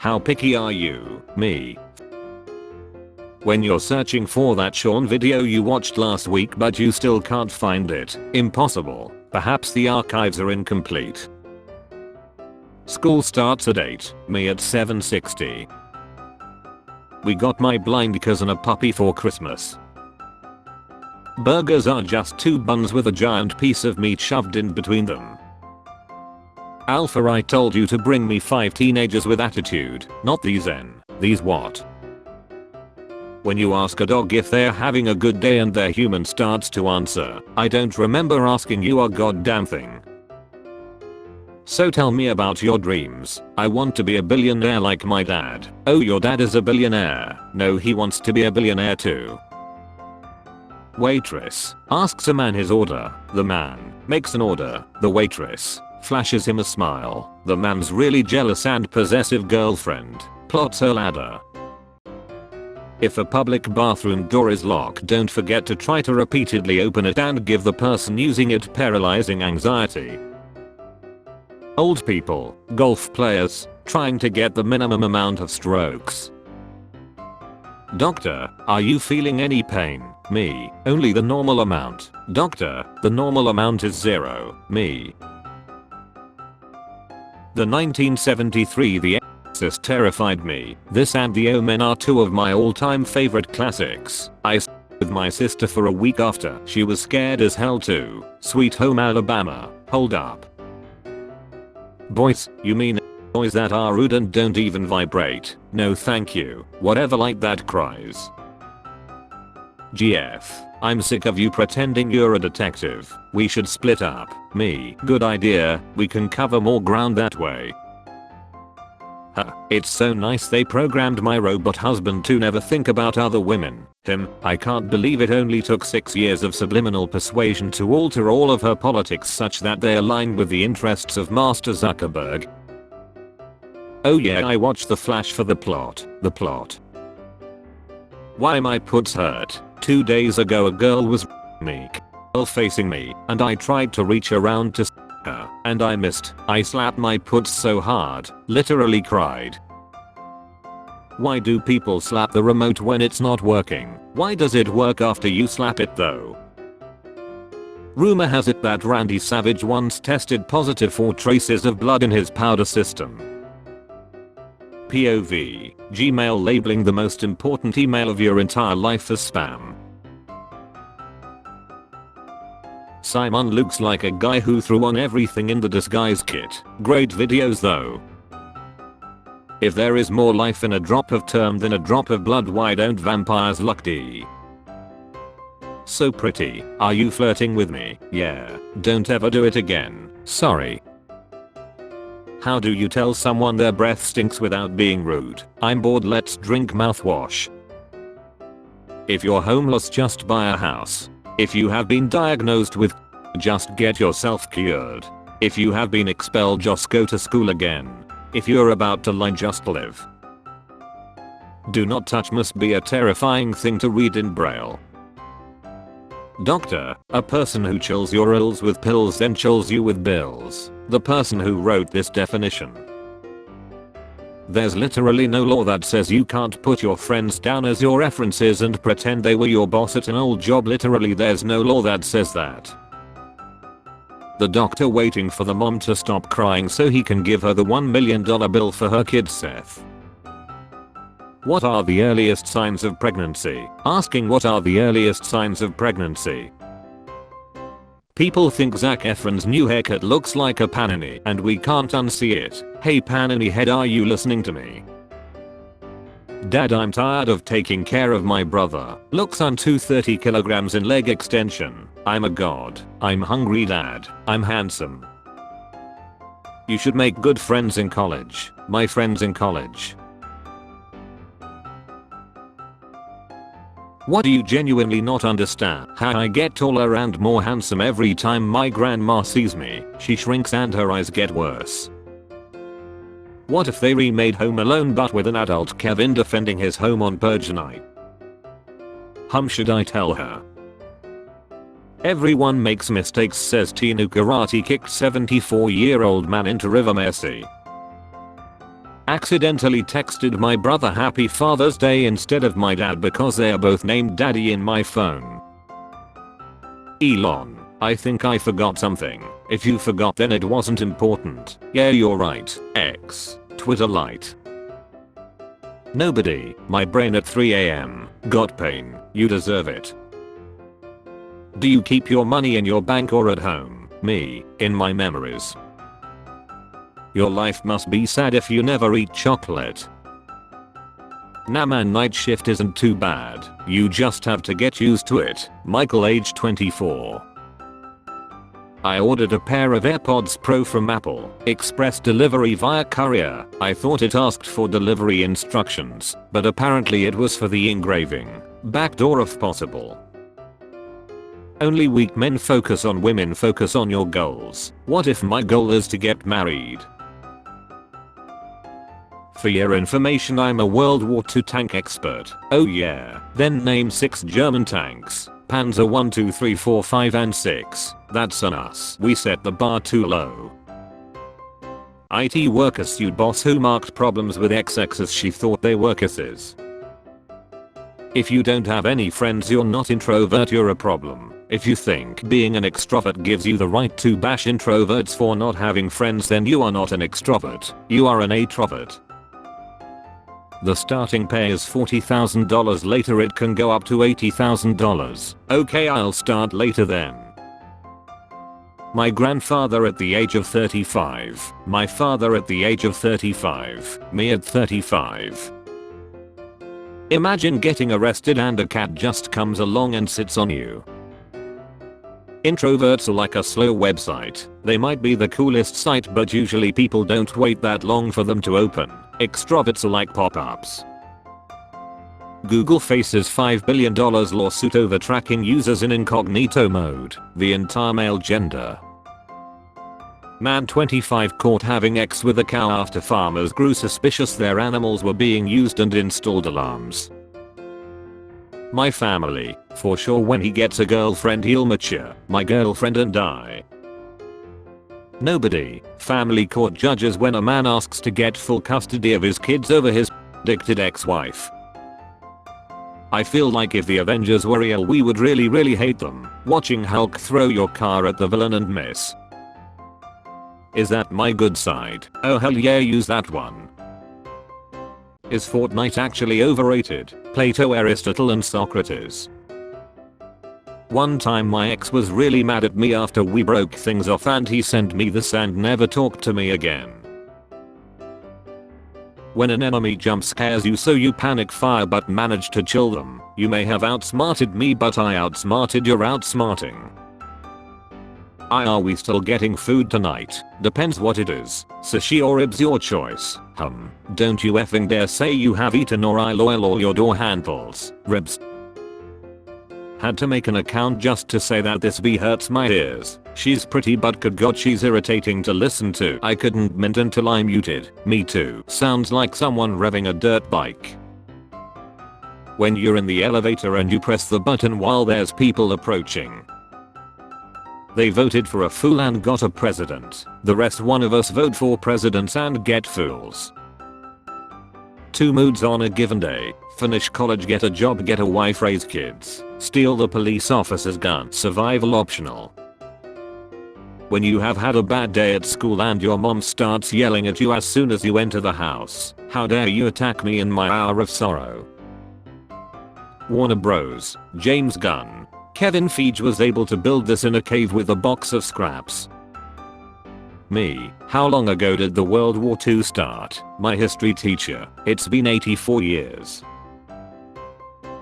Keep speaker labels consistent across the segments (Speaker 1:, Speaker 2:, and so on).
Speaker 1: How picky are you? Me. When you're searching for that Sean video you watched last week but you still can't find it, impossible. Perhaps the archives are incomplete. School starts at 8, me at 7:60. We got my blind cousin a puppy for Christmas. Burgers are just 2 buns with a giant piece of meat shoved in between them. Alpha, I told you to bring me 5 teenagers with attitude, not these N. These what? When you ask a dog if they're having a good day and their human starts to answer, I don't remember asking you a goddamn thing. So tell me about your dreams. I want to be a billionaire like my dad. Oh, your dad is a billionaire. No, he wants to be a billionaire too. Waitress asks a man his order. The man makes an order. The waitress flashes him a smile. The man's really jealous and possessive girlfriend plots her ladder. If a public bathroom door is locked, don't forget to try to repeatedly open it and give the person using it paralyzing anxiety. Old people, golf players, trying to get the minimum amount of strokes. Doctor, are you feeling any pain? Me, only the normal amount. Doctor, the normal amount is 0. Me. The 1973 The Exorcist terrified me. This and The Omen are 2 of my all-time favorite classics. I stayed with my sister for a week after she was scared as hell too. Sweet Home Alabama, Hold Up. Boys, you mean boys that are rude and don't even vibrate? No thank you. Whatever like that cries. GF, I'm sick of you pretending you're a detective. We should split up. Me, good idea, we can cover more ground that way. It's so nice they programmed my robot husband to never think about other women. I can't believe it only took 6 years of subliminal persuasion to alter all of her politics such that they align with the interests of Master Zuckerberg. Oh yeah, I watched The Flash for the plot. Why my puts hurt. 2 days ago a girl was me, facing me, and I tried to reach around to her, and I missed. I slapped my puts so hard, literally cried. Why do people slap the remote when it's not working? Why does it work after you slap it though? Rumor has it that Randy Savage once tested positive for traces of blood in his powder system. POV, Gmail labeling the most important email of your entire life as spam. Simon looks like a guy who threw on everything in the disguise kit. Great videos though. If there is more life in a drop of term than a drop of blood, why don't vampires luck D? So pretty. Are you flirting with me? Yeah. Don't ever do it again. Sorry. How do you tell someone their breath stinks without being rude? I'm bored, let's drink mouthwash. If you're homeless, just buy a house. If you have been diagnosed with just get yourself cured. If you have been expelled, just go to school again. If you're about to lie, just live. Do not touch must be a terrifying thing to read in braille. Doctor, a person who chills your ills with pills then chills you with bills. The person who wrote this definition. There's literally no law that says you can't put your friends down as your references and pretend they were your boss at an old job. Literally there's no law that says that. The doctor waiting for the mom to stop crying so he can give her the $1 million bill for her kid Seth. What are the earliest signs of pregnancy? Asking what are the earliest signs of pregnancy. People think Zac Efron's new haircut looks like a panini and we can't unsee it. Hey panini head, are you listening to me? Dad, I'm tired of taking care of my brother. Looks on 230 kilograms in leg extension. I'm a god. I'm hungry dad. I'm handsome. You should make good friends in college. My friends in college. What do you genuinely not understand? How I get taller and more handsome every time my grandma sees me. She shrinks and her eyes get worse. What if they remade Home Alone but with an adult Kevin defending his home on purge night? Should I tell her? Everyone makes mistakes, says Tinu. Karate kicked 74-year-old man into River Mercy. Accidentally texted my brother Happy Father's Day instead of my dad because they are both named Daddy in my phone. Elon, I think I forgot something. If you forgot then it wasn't important. Yeah, you're right. X. Twitter Lite. Nobody. My brain at 3 AM. Got pain. You deserve it. Do you keep your money in your bank or at home? Me. In my memories. Your life must be sad if you never eat chocolate. Nah man, night shift isn't too bad. You just have to get used to it. Michael, age 24. I ordered a pair of AirPods Pro from Apple. Express delivery via courier. I thought it asked for delivery instructions, but apparently it was for the engraving. Backdoor if possible. Only weak men focus on women, focus on your goals. What if my goal is to get married? For your information, I'm a World War II tank expert. Oh yeah. Then name 6 German tanks. Panzer 1, 2, 3, 4, 5 and 6. That's on us. We set the bar too low. IT worker sued boss who marked problems with XX as she thought they were kisses. If you don't have any friends, you're not introvert, you're a problem. If you think being an extrovert gives you the right to bash introverts for not having friends, then you are not an extrovert. You are an atrovert. The starting pay is $40,000, later it can go up to $80,000. Okay, I'll start later then. My grandfather at the age of 35. My father at the age of 35. Me at 35. Imagine getting arrested and a cat just comes along and sits on you. Introverts are like a slow website. They might be the coolest site, but usually people don't wait that long for them to open. Extroverts are like pop-ups. Google faces $5 billion lawsuit over tracking users in incognito mode. The entire male gender. Man 25 caught having sex with a cow after farmers grew suspicious their animals were being used and installed alarms. My family. For sure when he gets a girlfriend he'll mature. My girlfriend and I. Nobody. Family court judges when a man asks to get full custody of his kids over his addicted ex-wife. I feel like if the Avengers were real we would really hate them. Watching Hulk throw your car at the villain and miss. Is that my good side? Oh hell yeah, use that one. Is Fortnite actually overrated? Plato, Aristotle and Socrates. One time my ex was really mad at me after we broke things off and he sent me this and never talked to me again. When an enemy jump scares you so you panic fire but manage to chill them. You may have outsmarted me but I outsmarted your outsmarting. Are we still getting food tonight? Depends what it is. Sushi or ribs, your choice. Don't you effing dare say you have eaten or I'll oil all your door handles. Ribs. Had to make an account just to say that this bee hurts my ears. She's pretty but good god she's irritating to listen to. I couldn't mint until I muted. Me too. Sounds like someone revving a dirt bike. When you're in the elevator and you press the button while there's people approaching. They voted for a fool and got a president. The rest one of us vote for presidents and get fools. 2 moods on a given day. Finish college, get a job, get a wife, raise kids. Steal the police officer's gun. Survival optional. When you have had a bad day at school and your mom starts yelling at you as soon as you enter the house. How dare you attack me in my hour of sorrow. Warner Bros. James Gunn. Kevin Feige was able to build this in a cave with a box of scraps. Me. How long ago did the World War II start? My history teacher. It's been 84 years.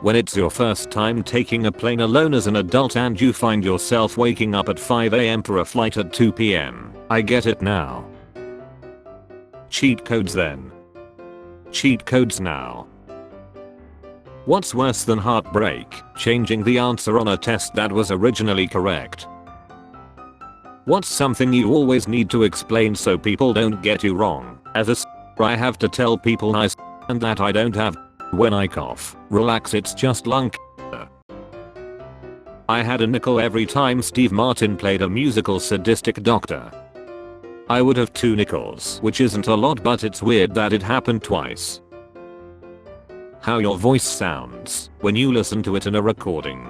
Speaker 1: When it's your first time taking a plane alone as an adult and you find yourself waking up at 5 AM for a flight at 2 PM. I get it now. Cheat codes then. Cheat codes now. What's worse than heartbreak? Changing the answer on a test that was originally correct. What's something you always need to explain so people don't get you wrong? As a I have to tell people I and that I don't have when I cough. Relax, it's just lung cancer. I had a nickel every time Steve Martin played a musical sadistic doctor. I would have 2 nickels, which isn't a lot, but it's weird that it happened twice. How your voice sounds when you listen to it in a recording.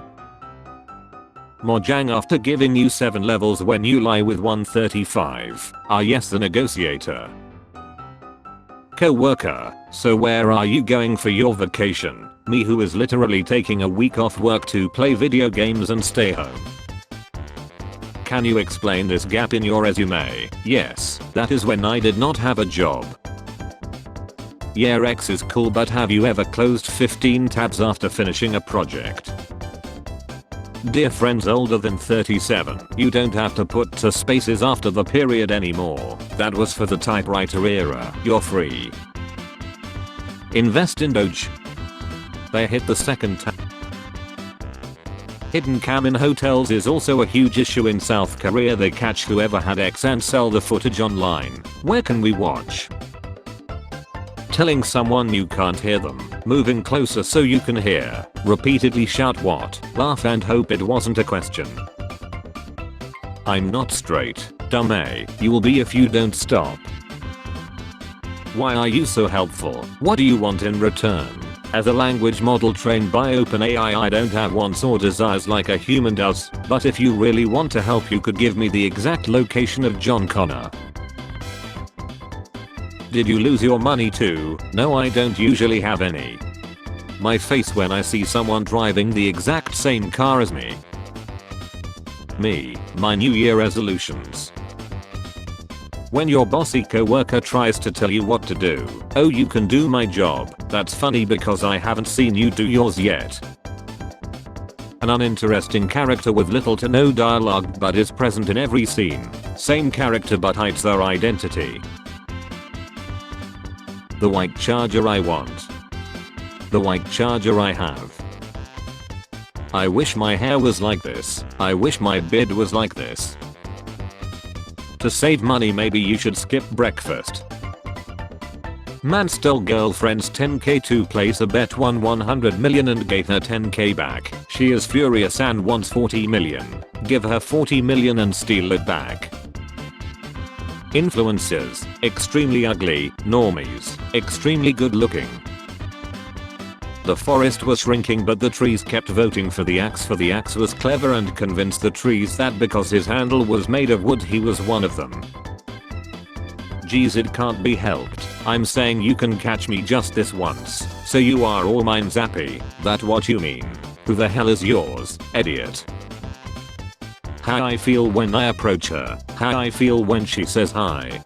Speaker 1: Mojang after giving you 7 levels when you lie with 135. Ah yes, the negotiator. Co-worker, so where are you going for your vacation? Me who is literally taking a week off work to play video games and stay home. Can you explain this gap in your resume? Yes, that is when I did not have a job. Yeah, X is cool, but have you ever closed 15 tabs after finishing a project? Dear friends older than 37, you don't have to put 2 spaces after the period anymore. That was for the typewriter era. You're free. Invest in Doge. They hit the second tab. Hidden cam in hotels is also a huge issue in South Korea. They catch whoever had X and sell the footage online. Where can we watch? Telling someone you can't hear them, moving closer so you can hear, repeatedly shout what, laugh and hope it wasn't a question. I'm not straight, dumb A, you will be if you don't stop. Why are you so helpful? What do you want in return? As a language model trained by OpenAI, I don't have wants or desires like a human does, but if you really want to help you could give me the exact location of John Connor. Did you lose your money too? No, I don't usually have any. My face when I see someone driving the exact same car as me. Me, my New Year resolutions. When your bossy coworker tries to tell you what to do, oh you can do my job, that's funny because I haven't seen you do yours yet. An uninteresting character with little to no dialogue but is present in every scene. Same character but hides their identity. The white charger I want. The white charger I have. I wish my hair was like this. I wish my beard was like this. To save money maybe you should skip breakfast. Man stole girlfriend's 10k to place a bet, won 100 million and gave her 10k back. She is furious and wants 40 million. Give her 40 million and steal it back. Influencers, extremely ugly, normies, extremely good looking. The forest was shrinking but the trees kept voting for the axe, for the axe was clever and convinced the trees that because his handle was made of wood he was one of them. Geez, it can't be helped. I'm saying you can catch me just this once. So you are all mine, Zappy. That what you mean? Who the hell is yours, idiot? How I feel when I approach her. How I feel when she says hi.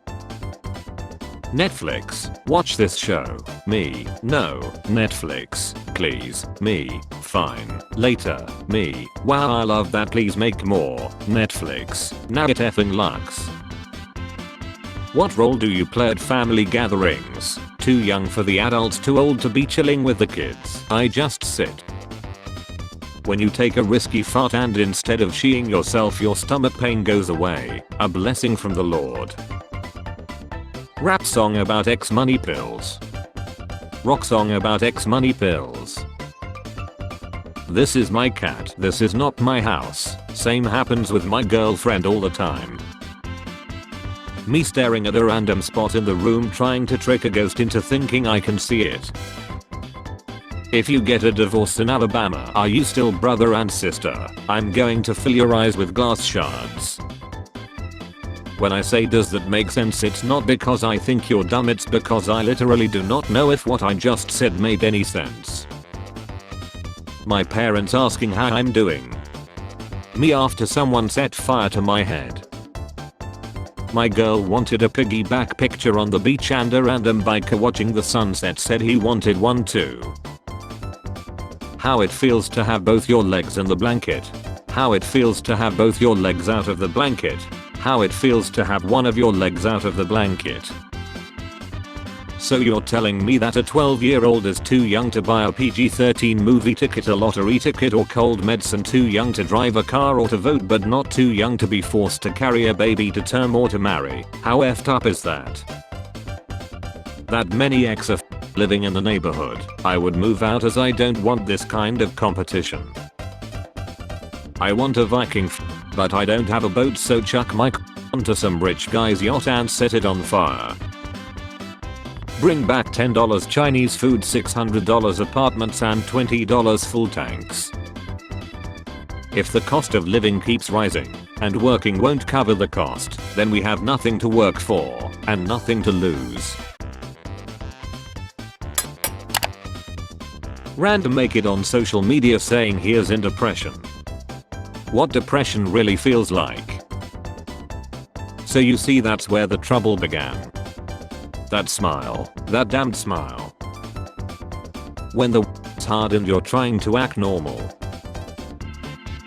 Speaker 1: Netflix, watch this show. Me, no. Netflix, please. Me, fine. Later. Me, wow I love that, please make more. Netflix, now it effing lux. What role do you play at family gatherings? Too young for the adults, too old to be chilling with the kids. I just sit. When you take a risky fart and instead of sheeing yourself your stomach pain goes away. A blessing from the Lord. Rap song about X money pills. Rock song about X money pills. This is my cat. This is not my house. Same happens with my girlfriend all the time. Me staring at a random spot in the room trying to trick a ghost into thinking I can see it. If you get a divorce in Alabama, are you still brother and sister? I'm going to fill your eyes with glass shards. When I say does that make sense, it's not because I think you're dumb, it's because I literally do not know if what I just said made any sense. My parents asking how I'm doing. Me after someone set fire to my head. My girl wanted a piggyback picture on the beach and a random biker watching the sunset said he wanted one too. How it feels to have both your legs in the blanket. How it feels to have both your legs out of the blanket. How it feels to have one of your legs out of the blanket. So you're telling me that a 12-year-old is too young to buy a PG-13 movie ticket, a lottery ticket or cold medicine, too young to drive a car or to vote, but not too young to be forced to carry a baby to term or to marry? How effed up is that? That many ex are living in the neighborhood. I would move out as I don't want this kind of competition. I want a Viking but I don't have a boat, so chuck my onto some rich guy's yacht and set it on fire. Bring back $10 Chinese food, $600 apartments and $20 full tanks. If the cost of living keeps rising and working won't cover the cost, then we have nothing to work for and nothing to lose. Random make it on social media saying he is in depression. What depression really feels like. So you see, that's where the trouble began. That smile, that damned smile. When the it's hard and you're trying to act normal.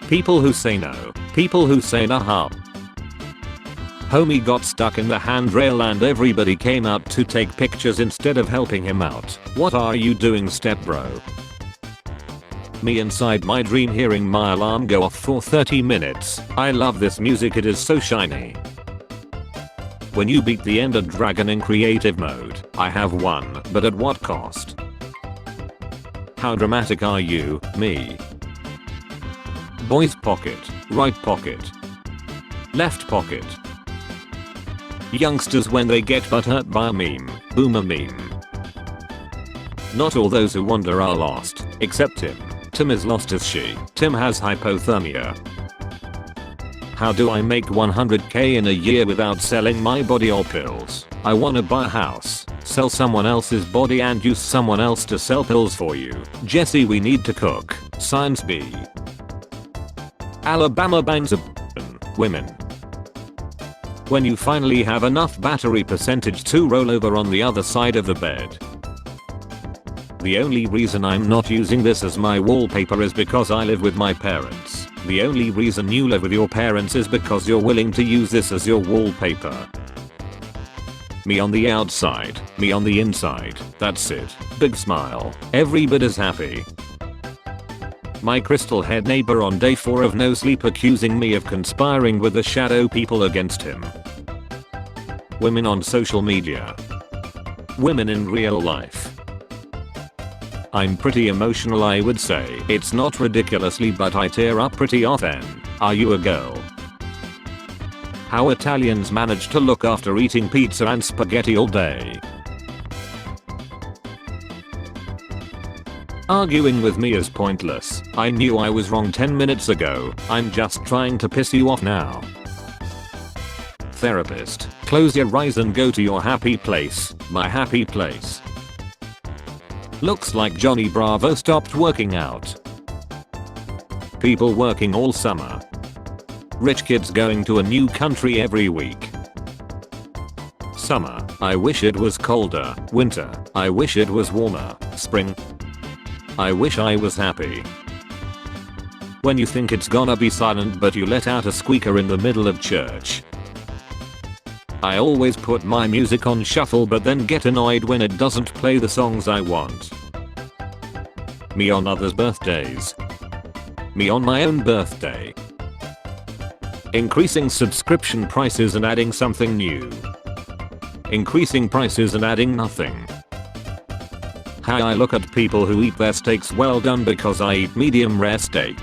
Speaker 1: People who say no, people who say nah. Homie got stuck in the handrail and everybody came out to take pictures instead of helping him out. What are you doing, step bro? Me inside my dream hearing my alarm go off for 30 minutes. I love this music, it is so shiny. When you beat the Ender Dragon in creative mode, I have won, but at what cost? How dramatic are you, me? Boys pocket, right pocket, left pocket. Youngsters when they get butthurt by a meme, boomer meme. Not all those who wander are lost, except Tim. Tim is lost as she. Tim has hypothermia. How do I make 100k in a year without selling my body or pills? I wanna buy a house, sell someone else's body and use someone else to sell pills for you. Jesse, we need to cook. Science B. Alabama bangs a women. When you finally have enough battery percentage to roll over on the other side of the bed. The only reason I'm not using this as my wallpaper is because I live with my parents. The only reason you live with your parents is because you're willing to use this as your wallpaper. Me on the outside, me on the inside, that's it. Big smile. Everybody's happy. My crystal head neighbor on day 4 of no sleep accusing me of conspiring with the shadow people against him. Women on social media. Women in real life. I'm pretty emotional, I would say. It's not ridiculously, but I tear up pretty often. Are you a girl? How Italians manage to look after eating pizza and spaghetti all day. Arguing with me is pointless. I knew I was wrong 10 minutes ago. I'm just trying to piss you off now. Therapist, close your eyes and go to your happy place. My happy place. Looks like Johnny Bravo stopped working out. People working all summer. Rich kids going to a new country every week. Summer, I wish it was colder. Winter, I wish it was warmer. Spring, I wish I was happy. When you think it's gonna be silent but you let out a squeaker in the middle of church. I always put my music on shuffle but then get annoyed when it doesn't play the songs I want. Me on others' birthdays. Me on my own birthday. Increasing subscription prices and adding something new. Increasing prices and adding nothing. How I look at people who eat their steaks well done because I eat medium rare steak.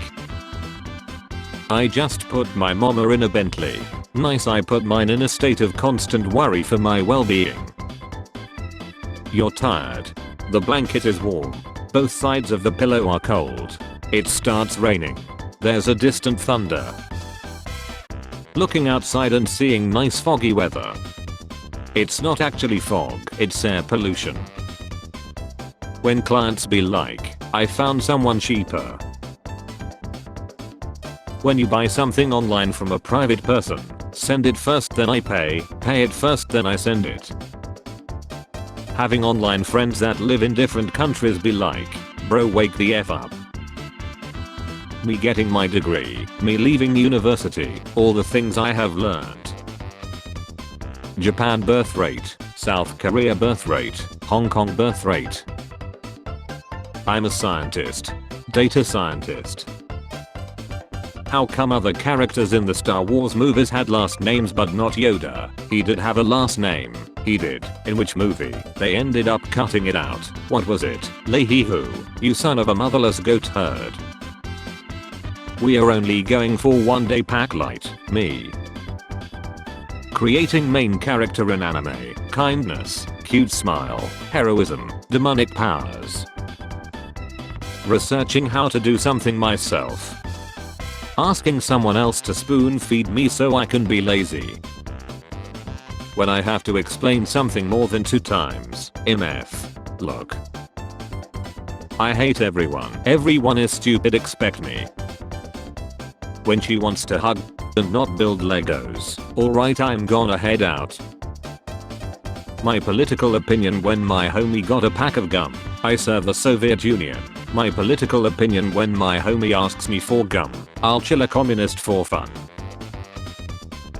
Speaker 1: I just put my mama in a Bentley. Nice, I put mine in a state of constant worry for my well-being. You're tired. The blanket is warm. Both sides of the pillow are cold. It starts raining. There's a distant thunder. Looking outside and seeing nice foggy weather. It's not actually fog, it's air pollution. When clients be like, I found someone cheaper. When you buy something online from a private person, send it first then I pay it first then I send it. Having online friends that live in different countries be like, bro, wake the F up. Me getting my degree, me leaving university, all the things I have learned. Japan birth rate, South Korea birth rate, Hong Kong birth rate. I'm a scientist. Data scientist. How come other characters in the Star Wars movies had last names but not Yoda? He did have a last name. He did. In which movie? They ended up cutting it out. What was it? Leahy-hoo. You son of a motherless goat herd. We are only going for 1 day pack light. Me. Creating main character in anime. Kindness. Cute smile. Heroism. Demonic powers. Researching how to do something myself. Asking someone else to spoon feed me so I can be lazy. When I have to explain something more than 2 times. MF. Look. I hate everyone. Everyone is stupid, expect me. When she wants to hug and not build Legos. Alright, I'm gonna head out. My political opinion when my homie got a pack of gum. I serve the Soviet Union. My political opinion when my homie asks me for gum. I'll chill a communist for fun.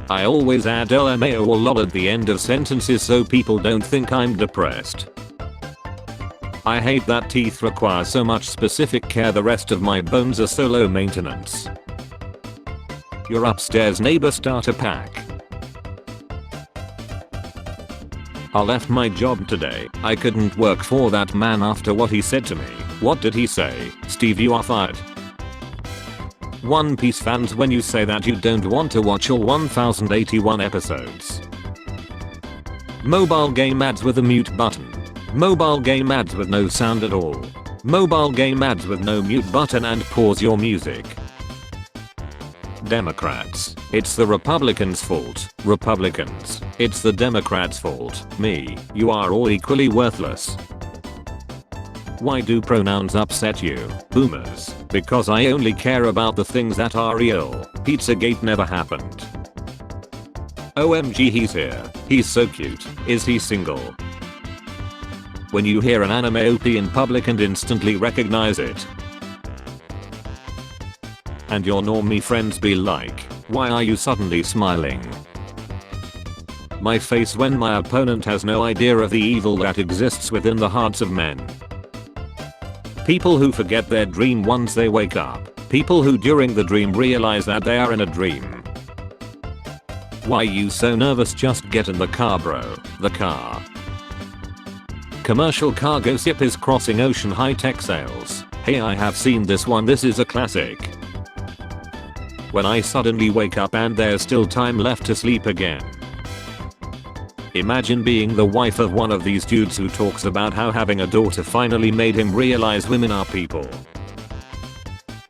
Speaker 1: I always add LMAO or lol at the end of sentences so people don't think I'm depressed. I hate that teeth require so much specific care, the rest of my bones are so low maintenance. Your upstairs neighbor starter pack. I left my job today. I couldn't work for that man after what he said to me. What did he say? Steve, you are fired. One Piece fans, when you say that you don't want to watch all 1081 episodes. Mobile game ads with a mute button. Mobile game ads with no sound at all. Mobile game ads with no mute button and pause your music. Democrats. It's the Republicans' fault. Republicans. It's the Democrats' fault. Me. You are all equally worthless. Why do pronouns upset you? Boomers. Because I only care about the things that are real. Pizzagate never happened. OMG, he's here. He's so cute. Is he single? When you hear an anime OP in public and instantly recognize it. And your normie friends be like, why are you suddenly smiling? My face when my opponent has no idea of the evil that exists within the hearts of men. People who forget their dream once they wake up. People who during the dream realize that they are in a dream. Why you so nervous? Just get in the car, bro. The car. Commercial cargo ship is crossing ocean, high-tech sales. Hey, I have seen this one. This is a classic. When I suddenly wake up and there's still time left to sleep again. Imagine being the wife of one of these dudes who talks about how having a daughter finally made him realize women are people.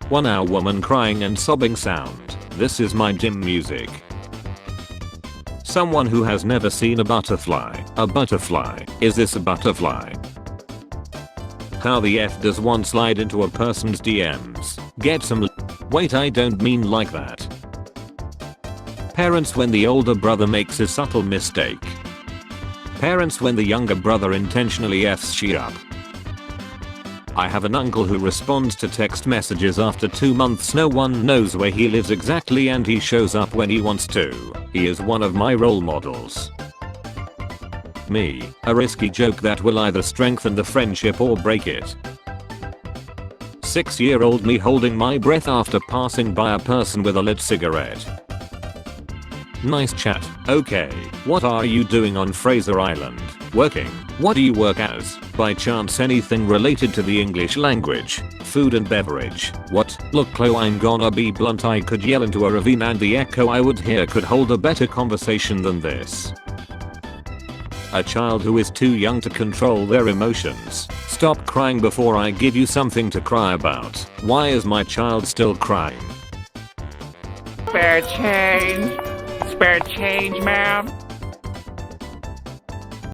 Speaker 1: 1 hour woman crying and sobbing sound. This is my gym music. Someone who has never seen a butterfly. A butterfly. Is this a butterfly? How the F does one slide into a person's DMs? Get some Wait, I don't mean like that. Parents when the older brother makes a subtle mistake. Parents when the younger brother intentionally F's she up. I have an uncle who responds to text messages after 2 months. No one knows where he lives exactly and he shows up when he wants to. He is one of my role models. Me. A risky joke that will either strengthen the friendship or break it. 6-year-old me holding my breath after passing by a person with a lit cigarette. Nice chat. Okay, what are you doing on Fraser Island? Working. What do you work as? By chance anything related to the English language? Food and beverage? What? Look Chloe, I'm gonna be blunt, I could yell into a ravine and the echo I would hear could hold a better conversation than this. A child who is too young to control their emotions. Stop crying before I give you something to cry about. Why is my child still crying?
Speaker 2: Spare change. Spare change, ma'am.